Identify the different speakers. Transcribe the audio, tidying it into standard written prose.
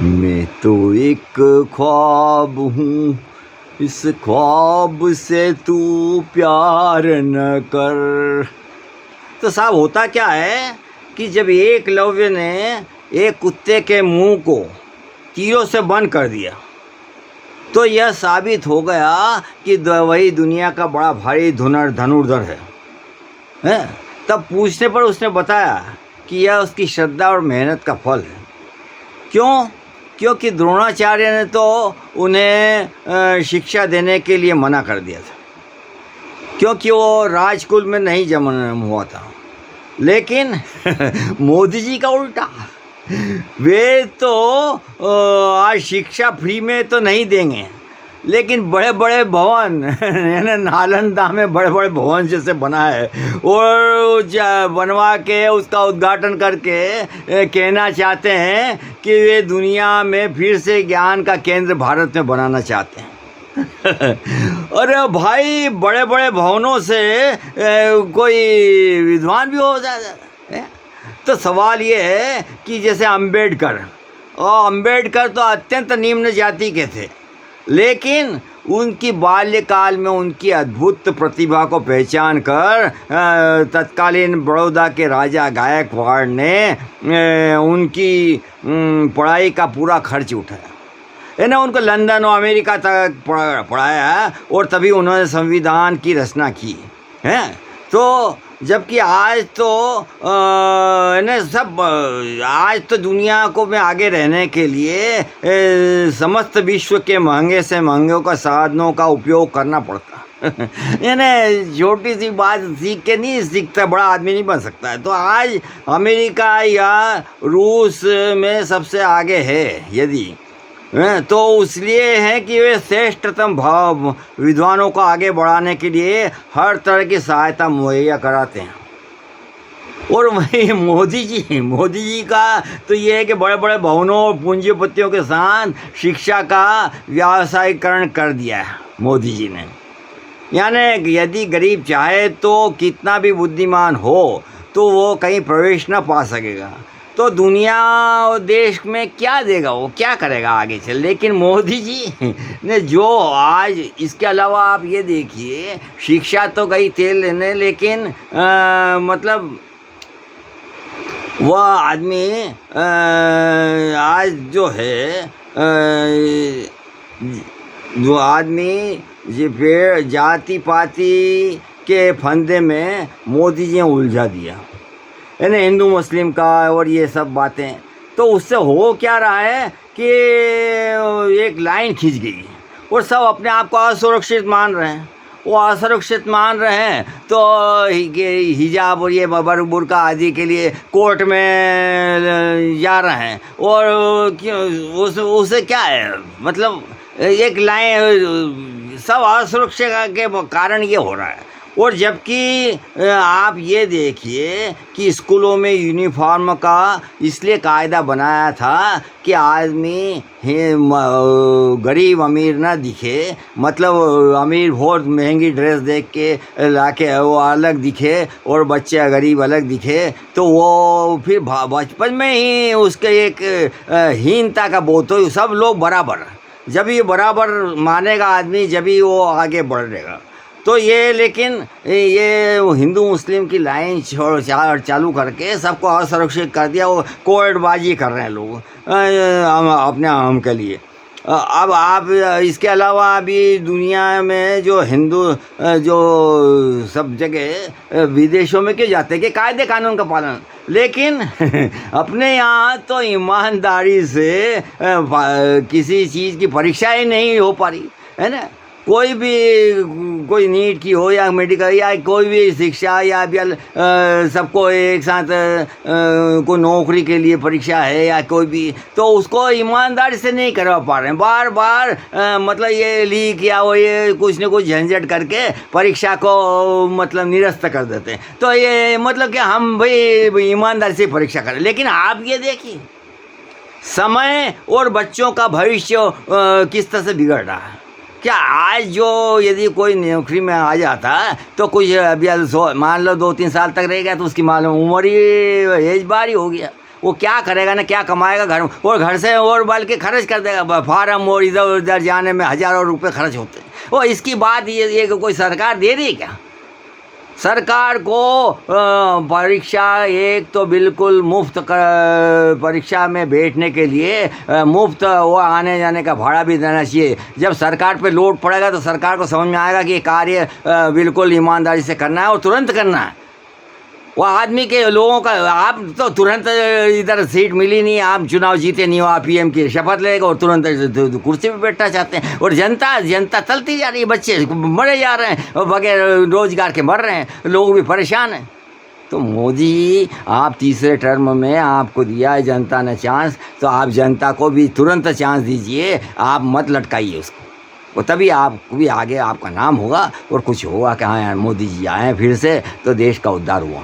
Speaker 1: मैं तो एक ख्वाब हूँ, इस ख्वाब से तू प्यार न कर। तो साहब होता क्या है कि जब एकलव्य ने एक कुत्ते के मुंह को तीरों से बंद कर दिया तो यह साबित हो गया कि वही दुनिया का बड़ा भारी धनुर्धर है। तब पूछने पर उसने बताया कि यह उसकी श्रद्धा और मेहनत का फल है। क्यों? क्योंकि द्रोणाचार्य ने तो उन्हें शिक्षा देने के लिए मना कर दिया था, क्योंकि वो राजकुल में नहीं जन्म हुआ था। लेकिन मोदी जी का उल्टा, वे तो आज शिक्षा फ्री में तो नहीं देंगे, लेकिन बड़े बड़े भवन यानी नालंदा में बड़े बड़े भवन जैसे बना है और बनवा के उसका उद्घाटन करके कहना चाहते हैं कि वे दुनिया में फिर से ज्ञान का केंद्र भारत में बनाना चाहते हैं। अरे भाई, बड़े बड़े भवनों से कोई विद्वान भी हो जाता है। तो सवाल ये है कि जैसे अम्बेडकर तो अत्यंत निम्न जाति के थे, लेकिन उनकी बाल्यकाल में उनकी अद्भुत प्रतिभा को पहचान कर तत्कालीन बड़ौदा के राजा गायकवाड़ ने उनकी पढ़ाई का पूरा खर्च उठाया है ना, उनको लंदन और अमेरिका तक पढ़ाया और तभी उन्होंने संविधान की रचना की है। तो जबकि आज तो आज तो दुनिया को में आगे रहने के लिए समस्त विश्व के महंगे से महंगे का साधनों का उपयोग करना पड़ता यानी छोटी सी बात सीख के नहीं सीखता, बड़ा आदमी नहीं बन सकता है। तो आज अमेरिका या रूस में सबसे आगे है यदि तो इसलिए है कि वे श्रेष्ठतम भाव विद्वानों को आगे बढ़ाने के लिए हर तरह की सहायता मुहैया कराते हैं। और वही मोदी जी का तो ये है कि बड़े बड़े भवनों और पूंजीपतियों के साथ शिक्षा का व्यावसायीकरण कर दिया है मोदी जी ने। यानी यदि गरीब चाहे तो कितना भी बुद्धिमान हो तो वो कहीं प्रवेश न पा सकेगा, तो दुनिया और देश में क्या देगा, वो क्या करेगा आगे चल। लेकिन मोदी जी ने जो आज, इसके अलावा आप ये देखिए, शिक्षा तो गई तेल लेने, लेकिन मतलब वह आदमी आज जो है जो आदमी ये जाति पाति के फंदे में मोदी जी ने उलझा दिया है ना, हिंदू मुस्लिम का और ये सब बातें। तो उससे हो क्या रहा है कि एक लाइन खींच गई और सब अपने आप को असुरक्षित मान रहे हैं। वो असुरक्षित मान रहे हैं तो हिजाब और ये बुर्का आदि के लिए कोर्ट में जा रहे हैं। और उससे क्या है, मतलब एक लाइन, सब असुरक्षा के कारण ये हो रहा है। और जबकि आप ये देखिए कि स्कूलों में यूनिफॉर्म का इसलिए कायदा बनाया था कि आदमी गरीब अमीर ना दिखे, मतलब अमीर बहुत महंगी ड्रेस देख के लाके वो अलग दिखे और बच्चे गरीब अलग दिखे, तो वो फिर बचपन में ही उसके एक हीनता का बोध हो। सब लोग बराबर, जब ये बराबर मानेगा आदमी, जब ही वो आगे बढ़ेगा। तो ये, लेकिन ये हिंदू मुस्लिम की लाइन चालू करके सबको असुरक्षित कर दिया। वो कोर्टबाजी कर रहे हैं लोग अपने हम के लिए। अब आप इसके अलावा अभी दुनिया में जो हिंदू जो सब जगह विदेशों में क्यों जाते हैं कि कायदे कानून का पालन, लेकिन अपने यहाँ तो ईमानदारी से किसी चीज़ की परीक्षा ही नहीं हो पा रही है ना। कोई नीट की हो या मेडिकल या कोई भी शिक्षा या सबको एक साथ कोई नौकरी के लिए परीक्षा है या कोई भी, तो उसको ईमानदारी से नहीं करवा पा रहे हैं। बार बार मतलब ये लीक या वो ये कुछ न कुछ झंझट करके परीक्षा को मतलब निरस्त कर देते हैं। तो ये मतलब कि हम भाई ईमानदारी से परीक्षा करें। लेकिन आप ये देखिए, समय और बच्चों का भविष्य किस तरह से बिगड़ रहा है। क्या आज जो यदि कोई नौकरी में आ जाता तो कुछ अभी मान लो 2-3 साल तक रह गया तो उसकी मालूम उम्र ही एज बार ही हो गया, वो क्या करेगा ना, क्या कमाएगा घर में, और घर से और बल्कि खर्च कर देगा, फार्म और इधर उधर जाने में हज़ारों रुपए खर्च होते हैं। वो इसकी बात ये कोई सरकार दे रही क्या? सरकार को परीक्षा एक तो बिल्कुल मुफ्त परीक्षा में बैठने के लिए मुफ्त वो आने जाने का भाड़ा भी देना चाहिए। जब सरकार पे लोड पड़ेगा तो सरकार को समझ में आएगा कि ये कार्य बिल्कुल ईमानदारी से करना है और तुरंत करना है। वो आदमी के लोगों का, आप तो तुरंत इधर सीट मिली नहीं, आप चुनाव जीते नहीं हो, आप पीएम की शपथ लेगा और तुरंत कुर्सी पे बैठना चाहते हैं, और जनता चलती जा रही है, बच्चे मरे जा रहे हैं और बगैर रोजगार के मर रहे हैं, लोग भी परेशान हैं। तो मोदी, आप तीसरे टर्म में आपको दिया है जनता ने चांस, तो आप जनता को भी तुरंत चांस दीजिए, आप मत लटकाइए उसको। वो तभी आपको भी आगे आपका नाम होगा और कुछ होगा कि हाँ यार मोदी जी आए फिर से तो देश का उद्धार हुआ।